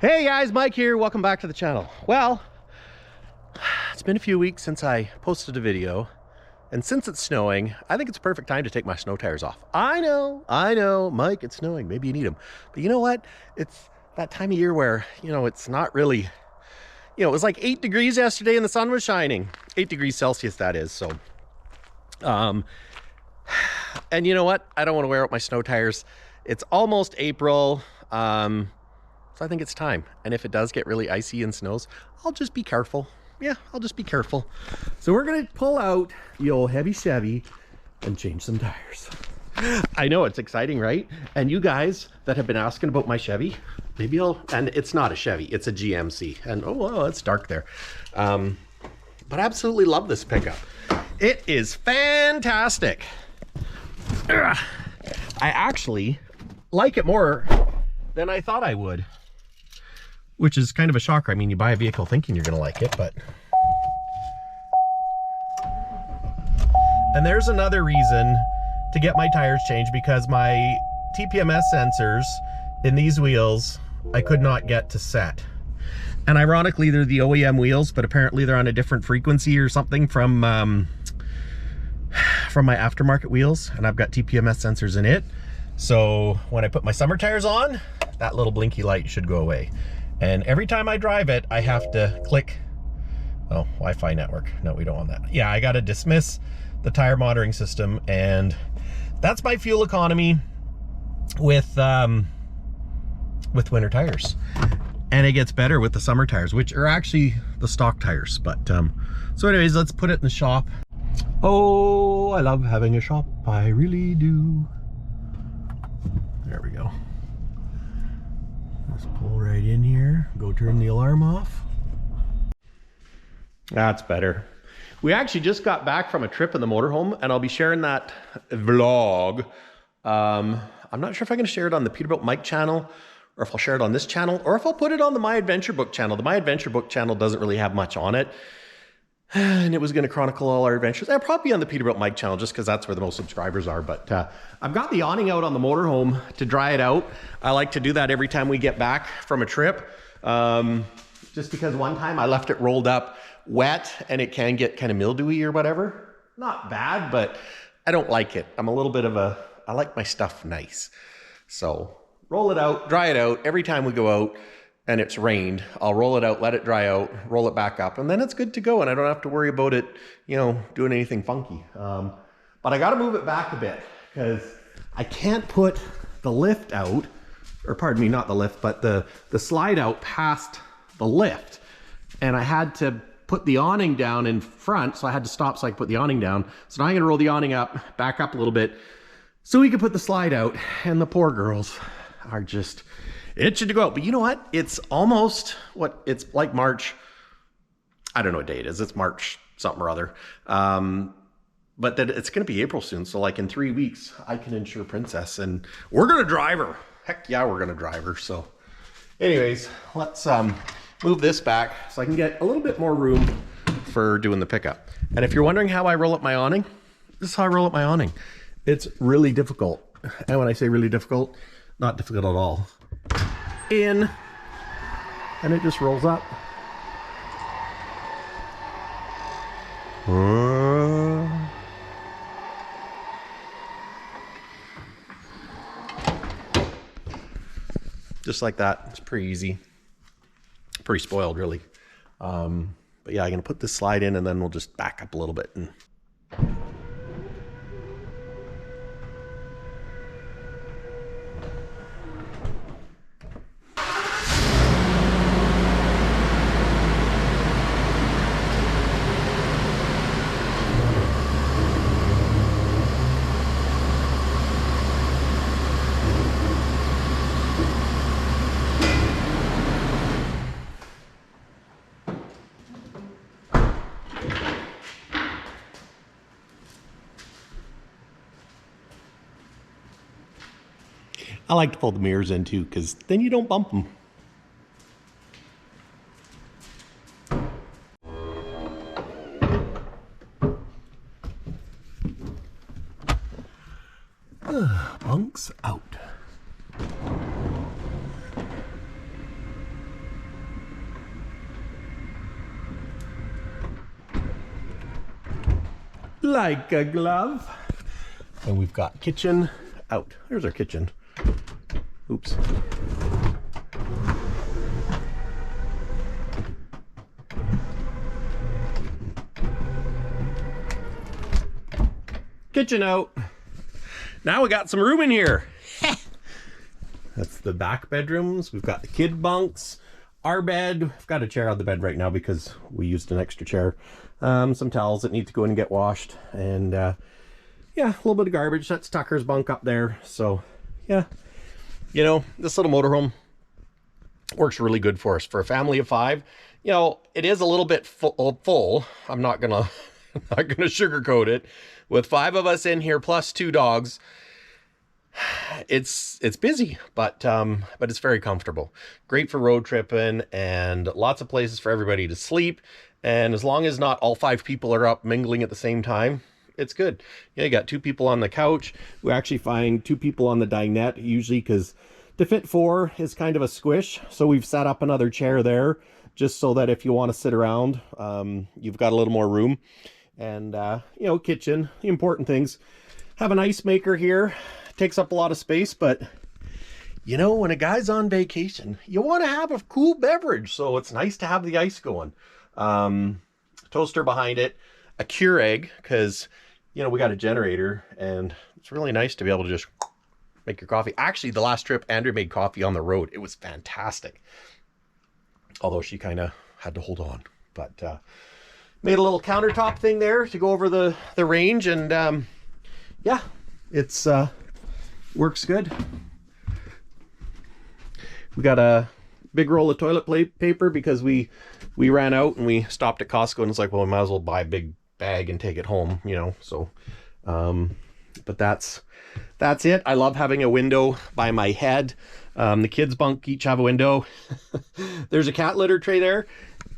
Hey guys, Mike here. Welcome back to the channel. Well, it's been a few weeks since I posted a video, and since it's snowing, I think it's a perfect time to take my snow tires off. I know, Mike, it's snowing. Maybe you need them. But you know what? It's that time of year where, it's not really, it was like 8 degrees yesterday and the sun was shining. 8 degrees Celsius, that is. So, and you know what? I don't want to wear out my snow tires. It's almost April. So I think it's time. And if it does get really icy and snows, I'll just be careful. Yeah, I'll just be careful. So we're going to pull out the old heavy Chevy and change some tires. I know, it's exciting, right? And you guys that have been asking about my Chevy, and it's not a Chevy, it's a GMC. And oh, wow, it's dark there. But I absolutely love this pickup. It is fantastic. I actually like it more than I thought I would, which is kind of a shocker. I mean, you buy a vehicle thinking you're gonna like it, but... And there's another reason to get my tires changed, because my TPMS sensors in these wheels, I could not get to set. And ironically, they're the OEM wheels, but apparently they're on a different frequency or something from my aftermarket wheels, and I've got TPMS sensors in it. So when I put my summer tires on, that little blinky light should go away. And every time I drive it, I have to click, oh, Wi-Fi network. No, we don't want that. Yeah, I got to dismiss the tire monitoring system, and that's my fuel economy with winter tires. And it gets better with the summer tires, which are actually the stock tires. But so anyways, let's put it in the shop. Oh, I love having a shop. I really do. There we go. Let's pull right in here. Go turn the alarm off. That's better. We actually just got back from a trip in the motorhome, and I'll be sharing that vlog. I'm not sure if I'm going to share it on the Peterbilt Mike channel, or if I'll share it on this channel, or if I'll put it on the My Adventure Book channel. The My Adventure Book channel doesn't really have much on it. And it was going to chronicle all our adventures. I'll probably be on the Peterbilt Mike channel just because that's where the most subscribers are. But I've got the awning out on the motorhome to dry it out. I like to do that every time we get back from a trip. Just because one time I left it rolled up wet and it can get kind of mildewy or whatever. Not bad, but I don't like it. I'm a little bit of I like my stuff nice. So roll it out, dry it out every time we go out. And it's rained, I'll roll it out, let it dry out, roll it back up, and then it's good to go, and I don't have to worry about it, doing anything funky. But I got to move it back a bit, because I can't put the lift out, or pardon me, not the lift, but the slide out past the lift. And I had to put the awning down in front, so I had to stop so I could put the awning down. So now I'm going to roll the awning up, back up a little bit, so we can put the slide out. And the poor girls are just... itching to go out. But you know what? It's almost it's like March. I don't know what day it is. It's March something or other. But that it's going to be April soon. So like in 3 weeks, I can insure Princess, and we're going to drive her. Heck yeah, we're going to drive her. So anyways, let's move this back so I can get a little bit more room for doing the pickup. And if you're wondering how I roll up my awning, this is how I roll up my awning. It's really difficult. And when I say really difficult, not difficult at all. In, and it just rolls up. Just like that. It's pretty easy. Pretty spoiled, really. But yeah, I'm gonna put this slide in, and then we'll just back up a little bit and... I like to pull the mirrors in too, because then you don't bump them. Bunks out. like a glove. And we've got kitchen out. There's our kitchen. Oops. Kitchen out. Now we got some room in here. That's the back bedrooms. We've got the kid bunks, our bed. I've got a chair on the bed right now because we used an extra chair. Some towels that need to go in and get washed. And yeah, a little bit of garbage. That's Tucker's bunk up there. So yeah, you know, this little motorhome works really good for us. For a family of 5, you know, it is a little bit full. I'm not gonna sugarcoat it. With 5 of us in here plus 2 dogs, it's busy, but it's very comfortable. Great for road tripping, and lots of places for everybody to sleep. And as long as not all 5 people are up mingling at the same time, it's good. Yeah, you got 2 people on the couch. We actually find 2 people on the dinette usually, because to fit 4 is kind of a squish. So we've set up another chair there just so that if you want to sit around, you've got a little more room. And you know, kitchen, the important things. Have an ice maker here. Takes up a lot of space, but you know, when a guy's on vacation, you want to have a cool beverage, so it's nice to have the ice going. Toaster behind it, a Keurig, because you know, we got a generator, and it's really nice to be able to just make your coffee. Actually, the last trip, Andrea made coffee on the road. It was fantastic, although she kind of had to hold on. But made a little countertop thing there to go over the range, and yeah, it's works good. We got a big roll of toilet paper because we ran out, and we stopped at Costco, and it's like, well, we might as well buy a big bag and take it home, you know. So but that's it. I love having a window by my head. The kids bunk each have a window. There's a cat litter tray there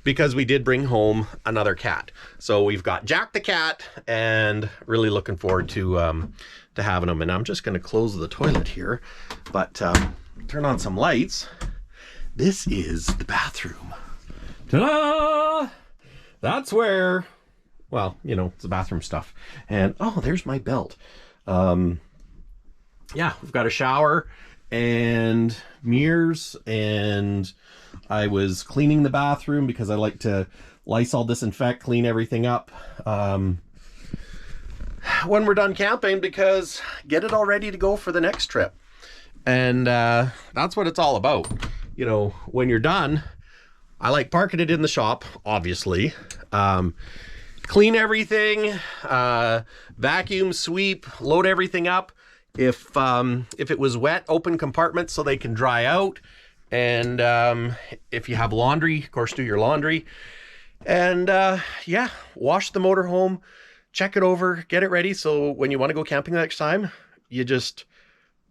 because we did bring home another cat. So we've got Jack the cat, and really looking forward to having him. And I'm just going to close the toilet here, but turn on some lights. This is the bathroom. Ta-da! That's where, well, you know, it's the bathroom stuff. And oh, there's my belt. Yeah, we've got a shower and mirrors, and I was cleaning the bathroom because I like to Lysol disinfect, clean everything up when we're done camping, because get it all ready to go for the next trip. And that's what it's all about. You know, when you're done, I like parking it in the shop, obviously. Clean everything, vacuum, sweep, load everything up. If it was wet, open compartments so they can dry out. And if you have laundry, of course, do your laundry. And yeah, wash the motorhome, check it over, get it ready. So when you want to go camping the next time, you just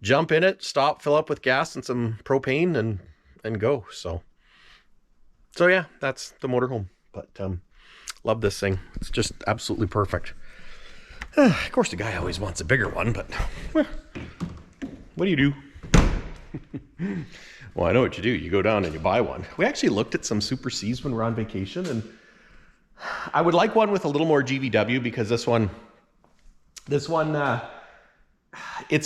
jump in it, stop, fill up with gas and some propane, and go. So yeah, that's the motorhome. But love this thing. It's just absolutely perfect. Of course, the guy always wants a bigger one, but well, what do you do? Well, I know what you do. You go down and you buy one. We actually looked at some Super Cs when we're on vacation, and I would like one with a little more GVW, because this one, it's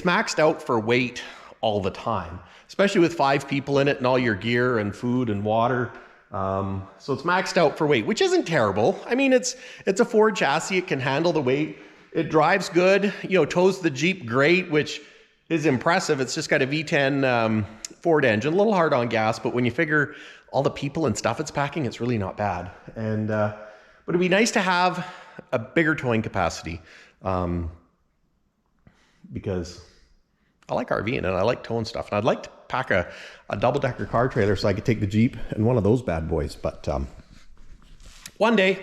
maxed out for weight all the time, especially with 5 people in it and all your gear and food and water. So it's maxed out for weight, which isn't terrible. I mean, it's a Ford chassis. It can handle the weight. It drives good, you know, tows the Jeep great, which is impressive. It's just got a V10 Ford engine, a little hard on gas, but when you figure all the people and stuff it's packing, it's really not bad. And but it'd be nice to have a bigger towing capacity, because I like RVing and I like towing stuff, and I'd like to pack a double-decker car trailer so I could take the Jeep and one of those bad boys. But one day,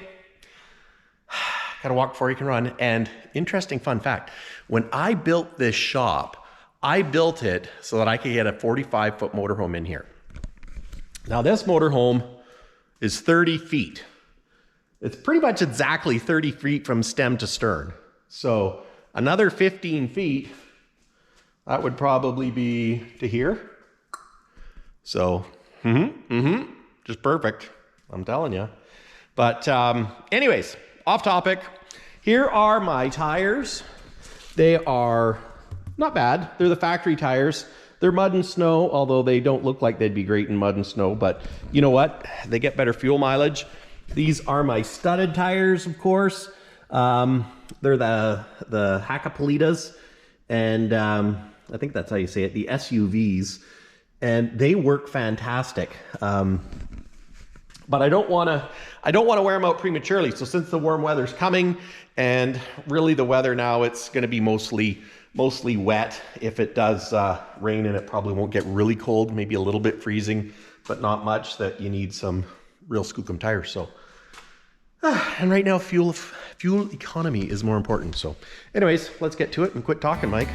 gotta walk before you can run. And interesting fun fact, when I built this shop, I built it so that I could get a 45-foot motorhome in here. Now this motorhome is 30 feet. It's pretty much exactly 30 feet from stem to stern. So another 15 feet, that would probably be to here. So, just perfect, I'm telling you. But anyways, off topic. Here are my tires. They are not bad. They're the factory tires. They're mud and snow, although they don't look like they'd be great in mud and snow, but you know what? They get better fuel mileage. These are my studded tires, of course. They're the Hakkapelitas, and I think that's how you say it, the SUVs, and they work fantastic. But I don't want to wear them out prematurely. So since the warm weather's coming, and really the weather now, it's going to be mostly wet. If it does rain, and it probably won't get really cold, maybe a little bit freezing, but not much that you need some real skookum tires. So, and right now fuel economy is more important. So anyways, let's get to it and quit talking, Mike.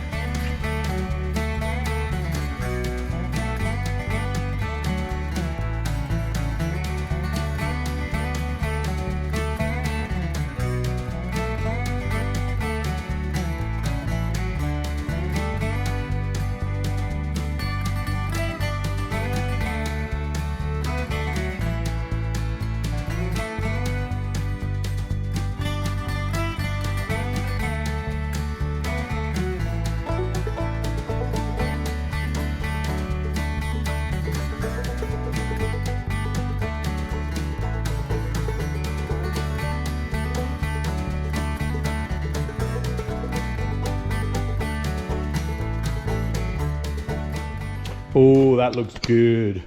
Oh, that looks good.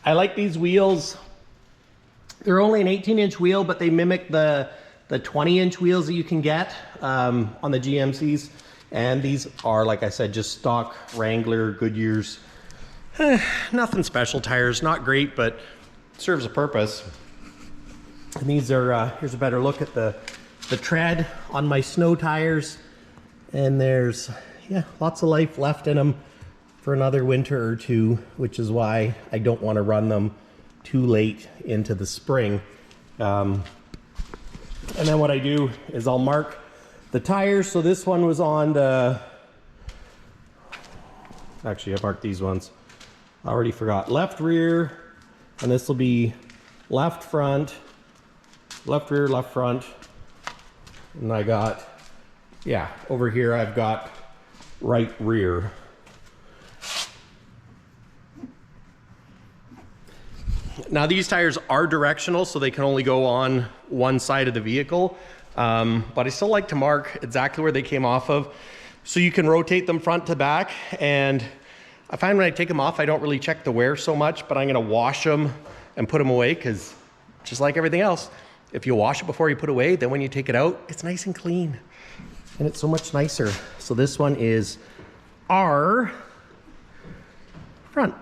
I like these wheels. They're only an 18-inch wheel, but they mimic the 20-inch wheels that you can get on the GMCs. And these are, like I said, just stock Wrangler, Goodyears. Nothing special tires, not great, but serves a purpose. And these are, here's a better look at the tread on my snow tires. And there's, yeah, lots of life left in them for another winter or two, which is why I don't want to run them too late into the spring. And then what I do is I'll mark the tires. So this one was on the, actually I marked these ones. I already forgot. Left rear, and this will be left front, left rear, left front. And I got, yeah, over here I've got right rear. Now these tires are directional, so they can only go on one side of the vehicle, but I still like to mark exactly where they came off of, so you can rotate them front to back. And I find when I take them off, I don't really check the wear so much, but I'm gonna wash them and put them away, because just like everything else, if you wash it before you put it away, then when you take it out, it's nice and clean, and it's so much nicer. So this one is R front.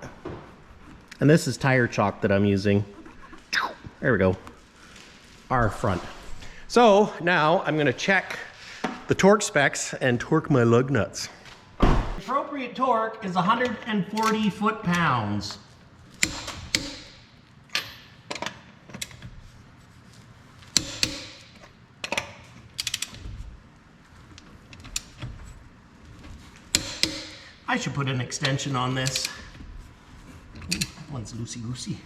And this is tire chalk that I'm using. There we go. R front. So now I'm gonna check the torque specs and torque my lug nuts. Appropriate torque is 140 foot-pounds. I should put an extension on this. Ooh, that one's loosey-goosey.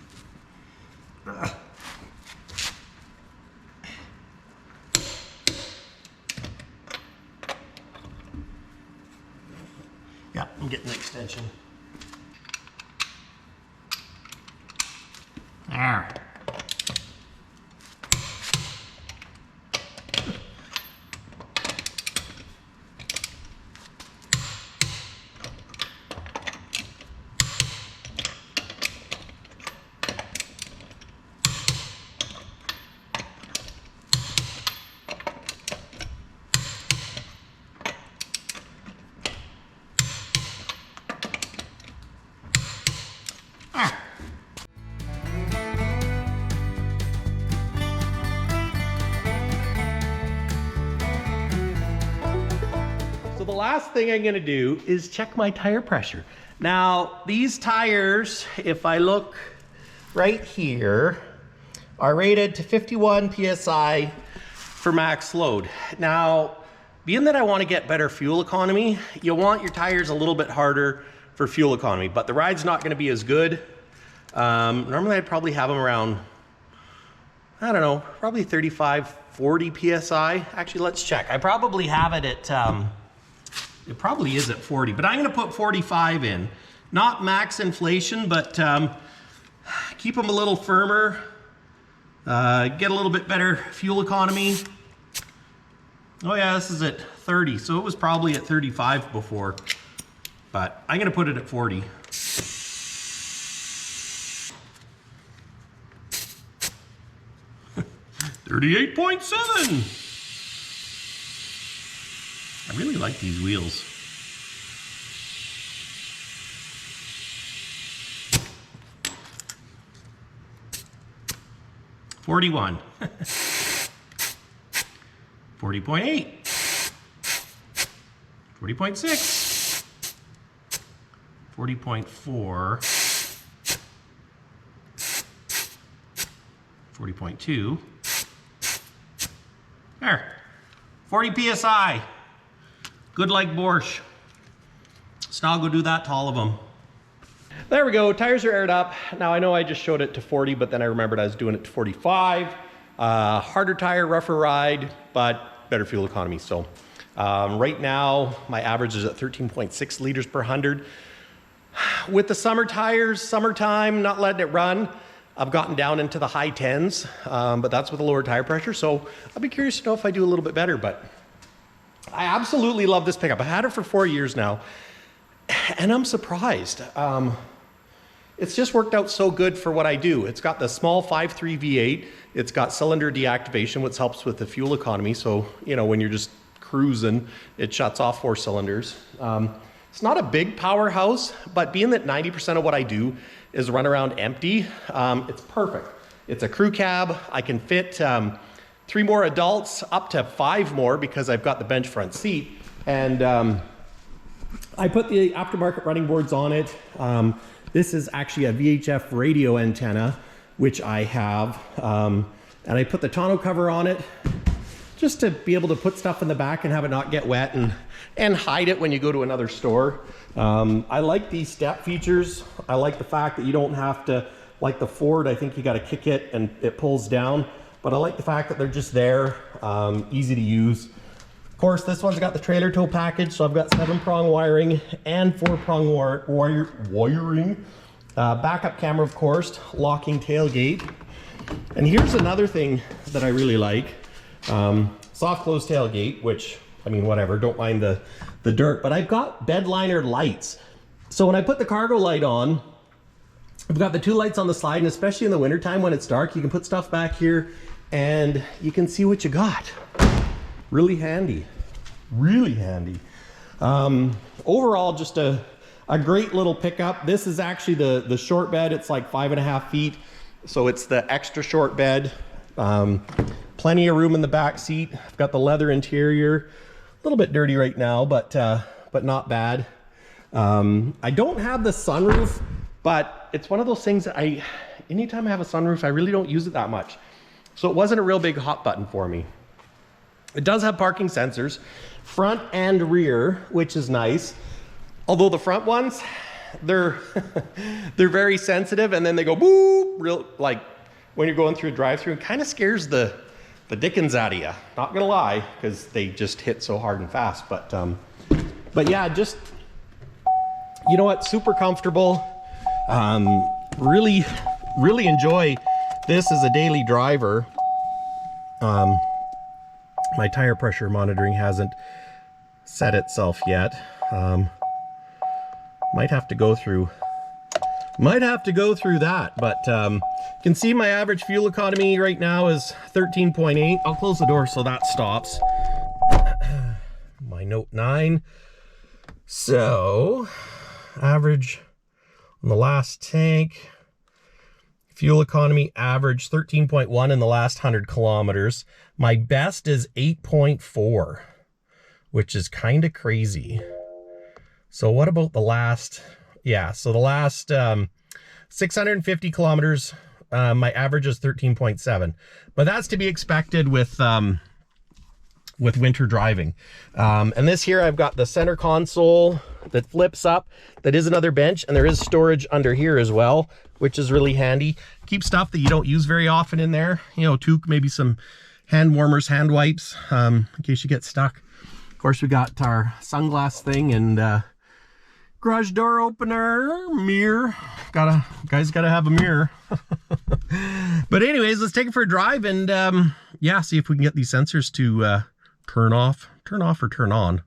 Yeah, I'm getting an extension. There. So the last thing I'm gonna do is check my tire pressure. Now, these tires, if I look right here, are rated to 51 PSI for max load. Now, being that I wanna get better fuel economy, you want your tires a little bit harder for fuel economy, but the ride's not gonna be as good. Normally I'd probably have them around I don't know, probably 35, 40 PSI. Actually, let's check. I probably have it at, it probably is at 40, but I'm gonna put 45 in. Not max inflation, but keep them a little firmer, get a little bit better fuel economy. Oh yeah, this is at 30, so it was probably at 35 before, but I'm gonna put it at 40. $38.7. I really like these wheels. $41. 40.8. 40.6. 40.4. 40.2. There, 40 PSI. Good like borscht. So now I'll go do that to all of them. There we go, tires are aired up. Now I know I just showed it to 40, but then I remembered I was doing it to 45. Harder tire, rougher ride, but better fuel economy. So right now, my average is at 13.6 liters per 100. With the summer tires, summertime, not letting it run, I've gotten down into the high 10s, but that's with a lower tire pressure. So I'll be curious to know if I do a little bit better, but I absolutely love this pickup. I've had it for 4 years now, and I'm surprised. It's just worked out so good for what I do. It's got the small 5.3 V8. It's got cylinder deactivation, which helps with the fuel economy. So, you know, when you're just cruising, it shuts off 4 cylinders. It's not a big powerhouse, but being that 90% of what I do is run around empty, it's perfect. It's a crew cab. I can fit 3 more adults, up to 5 more because I've got the bench front seat. And I put the aftermarket running boards on it. This is actually a VHF radio antenna, which I have. And I put the tonneau cover on it just to be able to put stuff in the back and have it not get wet and hide it when you go to another store. I like these step features. I like the fact that you don't have to, like the Ford, I think you got to kick it and it pulls down. But I like the fact that they're just there, easy to use. Of course, this one's got the trailer tow package, so I've got 7-prong wiring and 4-prong wiring. Backup camera, of course, locking tailgate. And here's another thing that I really like. Soft close tailgate, which, I mean, whatever, don't mind the dirt, but I've got bed liner lights. So when I put the cargo light on, I've got the 2 lights on the slide, and especially in the wintertime when it's dark, you can put stuff back here and you can see what you got. Really handy, really handy. Overall, just a great little pickup. This is actually the short bed. It's like 5.5 feet. So it's the extra short bed. Plenty of room in the back seat. I've got the leather interior. A little bit dirty right now, but not bad. I don't have the sunroof, but it's one of those things that anytime I have a sunroof, I really don't use it that much. So it wasn't a real big hot button for me. It does have parking sensors, front and rear, which is nice. Although the front ones, they're very sensitive, and then they go boop, real, like when you're going through a drive-through. It kind of scares the dickens out of you. Not gonna lie, because they just hit so hard and fast. But yeah, just, you know what, super comfortable. Really enjoy this as a daily driver. My tire pressure monitoring hasn't set itself yet. Might have to go through that, but you can see my average fuel economy right now is 13.8. I'll close the door so that stops. My Note 9. So average on the last tank, fuel economy average 13.1 in the last 100 kilometers. My best is 8.4, which is kind of crazy. So what about the last, yeah, so the last 650 kilometers, my average is 13.7. But that's to be expected with with winter driving. And this here, I've got the center console that flips up, that is another bench, and there is storage under here as well, which is really handy. Keep stuff that you don't use very often in there, you know, maybe some hand warmers, hand wipes, in case you get stuck. Of course, we got our sunglass thing and garage door opener, mirror. Guys gotta have a mirror. But anyways, let's take it for a drive and yeah, see if we can get these sensors to turn off or turn on.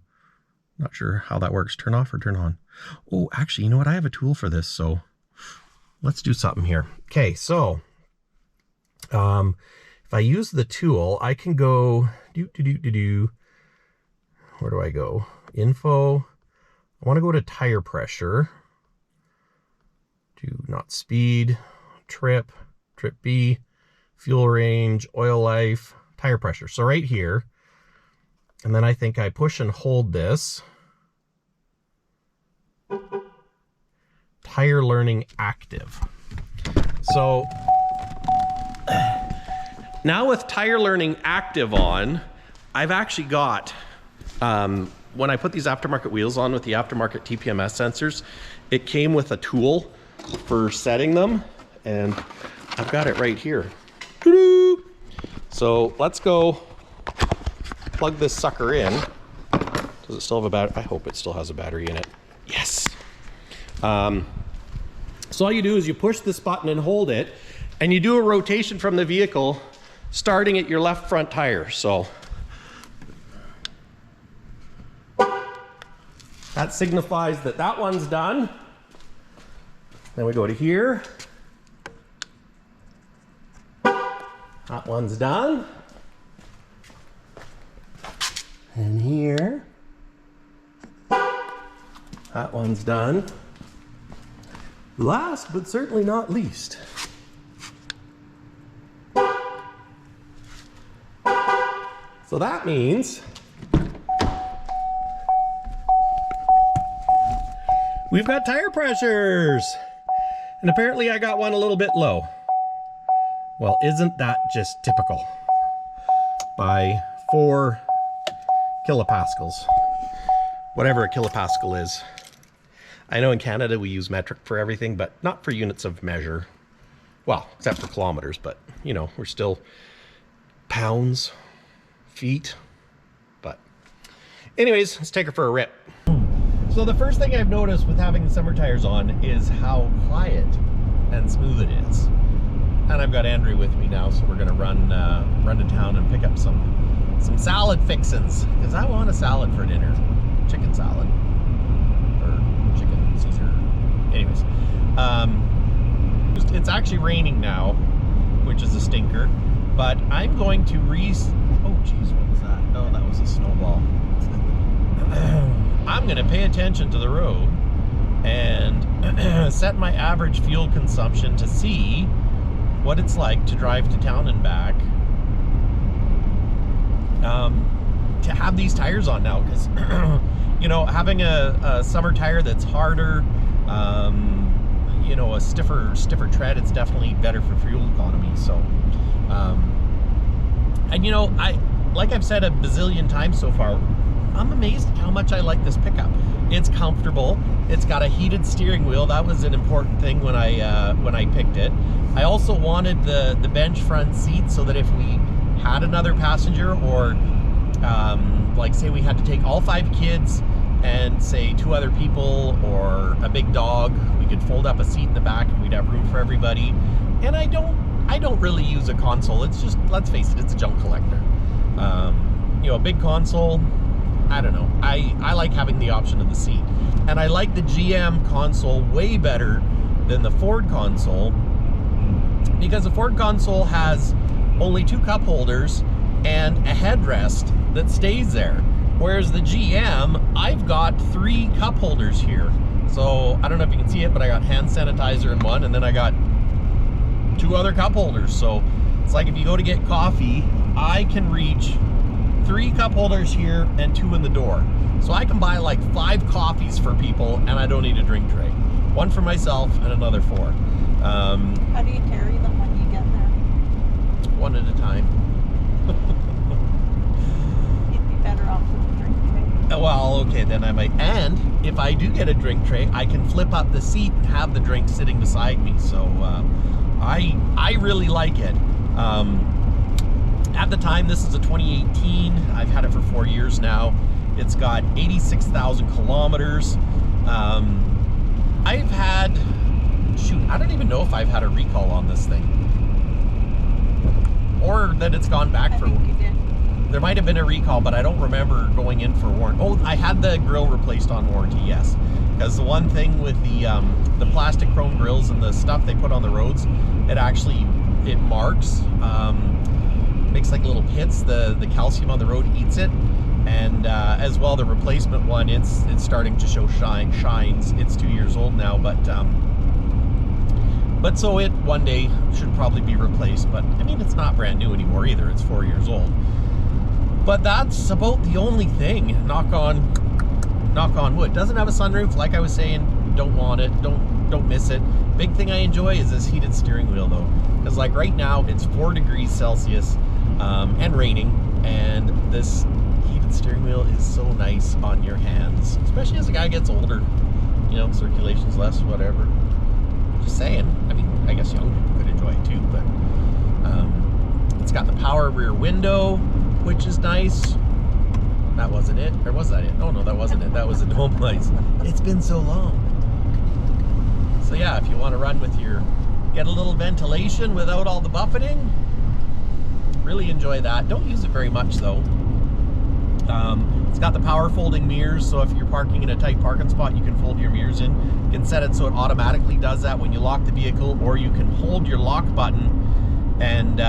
Not sure how that works. Turn off or turn on. Oh, actually, you know what? I have a tool for this, so let's do something here. Okay, so if I use the tool, I can go where do I go? Info. I want to go to tire pressure. Do not speed, trip B, fuel range, oil life, tire pressure. So right here, and then I think I push and hold this. Tire learning active. So now with tire learning active on, I've actually got, when I put these aftermarket wheels on with the aftermarket TPMS sensors, it came with a tool for setting them, and I've got it right here. So let's go plug this sucker in. Does it still have a battery? I hope it still has a battery in it. Yes. So all you do is you push this button and hold it, and you do a rotation from the vehicle starting at your left front tire. So that signifies that that one's done. Then we go to here. That one's done. And here. That one's done. Last but certainly not least. So that means we've got tire pressures. And apparently I got one a little bit low. Well, isn't that just typical? By 4 kilopascals. Whatever a kilopascal is. I know in Canada we use metric for everything, but not for units of measure. Well, except for kilometers, but you know, we're still pounds, feet. But anyways, let's take her for a rip. So the first thing I've noticed with having the summer tires on is how quiet and smooth it is. And I've got Andrew with me now, so we're gonna run to town and pick up some salad fixins, because I want a salad for dinner. Chicken salad. Or chicken Caesar. Anyways. It's actually raining now, which is a stinker. But I'm going to oh geez, what was that? Oh, that was a snowball. I'm gonna pay attention to the road and set my average fuel consumption to see what it's like to drive to town and back. To have these tires on now, because you know, having a summer tire that's harder, you know, a stiffer tread, it's definitely better for fuel economy. So and you know, like I've said a bazillion times so far, I'm amazed at how much I like this pickup. It's comfortable. It's got a heated steering wheel. That was an important thing when I picked it. I also wanted the bench front seat so that if we had another passenger, or like say we had to take all 5 kids and say 2 other people or a big dog, we could fold up a seat in the back and we'd have room for everybody. And I don't really use a console. It's just, let's face it, it's a junk collector. You know, a big console, I don't know. I like having the option of the seat. And I like the GM console way better than the Ford console, because the Ford console has only 2 cup holders and a headrest that stays there. Whereas the GM, I've got 3 cup holders here. So I don't know if you can see it, but I got hand sanitizer in one, and then I got 2 other cup holders. So it's like if you go to get coffee, I can reach 3 cup holders here and 2 in the door. So I can buy like 5 coffees for people, and I don't need a drink tray. 1 for myself and another 4. How do you carry them when you get there? 1 at a time. then I might, and if I do get a drink tray, I can flip up the seat and have the drink sitting beside me. So I really like it. At the time, this is a 2018. I've had it for 4 years now. It's got 86,000 kilometers. I've had, shoot, I don't even know if I've had a recall on this thing, or that it's gone back for. I think you did. There might have been a recall, but I don't remember going in for warranty. Oh, I had the grill replaced on warranty, yes. Because the one thing with the plastic chrome grills and the stuff they put on the roads, it marks, makes like little pits. The calcium on the road eats it, and as well the replacement one, it's starting to show shines. It's 2 years old now, but so it one day should probably be replaced. But I mean, it's not brand new anymore either. It's 4 years old. But that's about the only thing. Knock on wood. Doesn't have a sunroof, like I was saying. Don't want it. Don't miss it. Big thing I enjoy is this heated steering wheel, though, because like right now it's 4 degrees Celsius and raining, and this heated steering wheel is so nice on your hands, especially as a guy gets older. You know, circulation's less, whatever. Just saying. I mean, I guess young people could enjoy it too, but it's got the power rear window, which is nice. That wasn't it, or was that it? Oh no, that wasn't it. That was the dome lights. It's been so long. So yeah, if you want to run with get a little ventilation without all the buffeting, really enjoy that. Don't use it very much though. It's got the power folding mirrors, so if you're parking in a tight parking spot, you can fold your mirrors in. You can set it so it automatically does that when you lock the vehicle, or you can hold your lock button and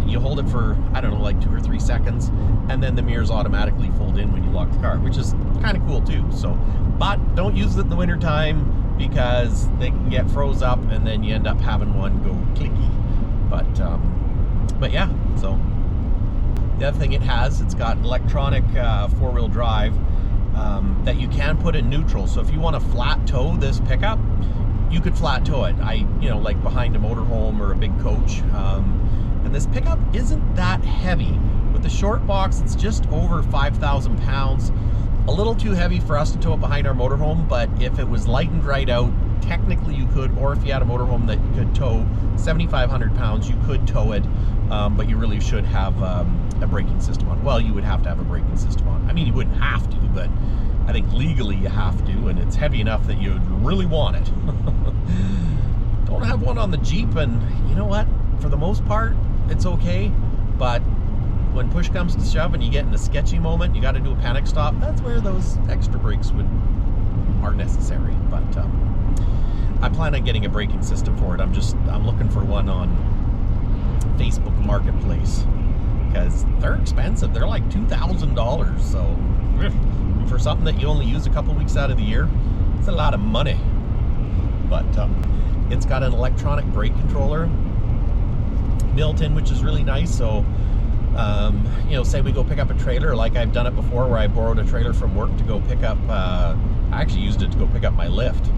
you hold it for, I don't know, like 2 or 3 seconds, and then the mirrors automatically fold in when you lock the car, which is kind of cool too. So, but don't use it in the winter time because they can get froze up and then you end up having one go clicky. But yeah, so the other thing it's got electronic 4-wheel drive that you can put in neutral. So if you want to flat tow this pickup, you could flat tow it. Like behind a motorhome or a big coach. And this pickup isn't that heavy. With the short box, it's just over 5,000 pounds. A little too heavy for us to tow it behind our motorhome, but if it was lightened right out, technically you could, or if you had a motorhome that could tow 7,500 pounds, you could tow it, but you really should have a braking system on. Well, you would have to have a braking system on. I mean, you wouldn't have to, but I think legally you have to, and it's heavy enough that you'd really want it. Don't have one on the Jeep, and you know what? For the most part, it's okay, but when push comes to shove and you get in a sketchy moment, you got to do a panic stop, that's where those extra brakes are necessary. But I plan on getting a braking system for it. I'm looking for one on Facebook Marketplace because they're expensive. They're like $2,000. So for something that you only use a couple weeks out of the year, it's a lot of money. But it's got an electronic brake controller built in, which is really nice. So say we go pick up a trailer, like I've done it before where I borrowed a trailer from work to go pick up, I actually used it to go pick up my lift.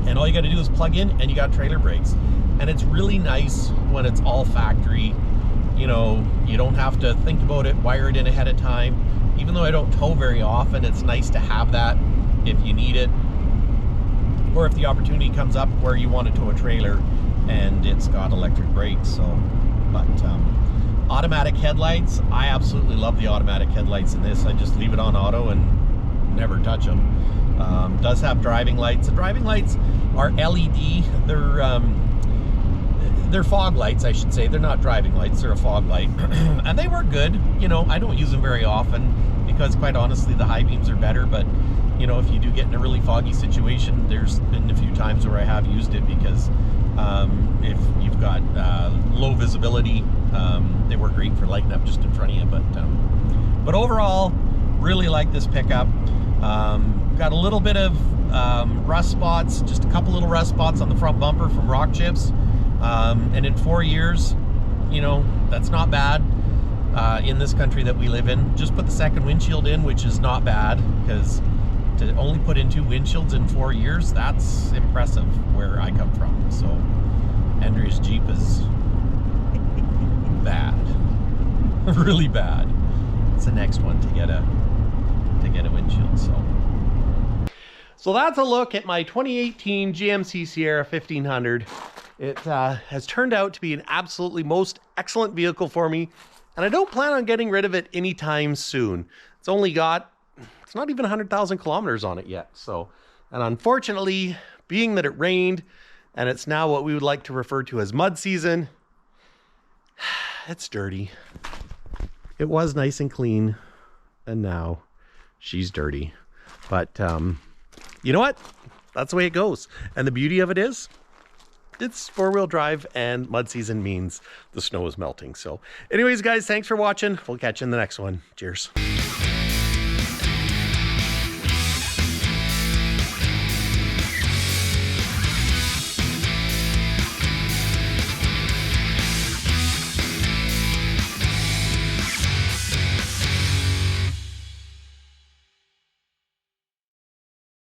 And all you got to do is plug in and you got trailer brakes. And it's really nice when it's all factory. You don't have to think about it, wire it in ahead of time. Even though I don't tow very often, it's nice to have that if you need it. Or if the opportunity comes up where you want to tow a trailer and it's got electric brakes. But automatic headlights, I absolutely love the automatic headlights in this. I just leave it on auto and never touch them. Does have driving lights. The driving lights are LED. They're fog lights, I should say. They're not driving lights, they're a fog light. And they work good. I don't use them very often because quite honestly the high beams are better, but if you do get in a really foggy situation, there's been a few times where I have used it because if you've got low visibility, they work great for lighting up just in front of you. But overall, really like this pickup. Got a little bit of rust spots, just a couple little rust spots on the front bumper from rock chips. And in 4 years, that's not bad in this country that we live in. Just put the second windshield in, which is not bad, because to only put in 2 windshields in 4 years, that's impressive where I come from. So Andrea's Jeep is bad. Really bad. It's the next one to to get a windshield. So that's a look at my 2018 GMC Sierra 1500. It has turned out to be an absolutely most excellent vehicle for me, and I don't plan on getting rid of it anytime soon. It's not even 100,000 kilometers on it yet. So, and unfortunately, being that it rained and it's now what we would like to refer to as mud season, it's dirty. It was nice and clean, and now she's dirty. But you know what? That's the way it goes. And the beauty of it is, it's four-wheel drive, and mud season means the snow is melting. So anyways, guys, thanks for watching. We'll catch you in the next one. Cheers.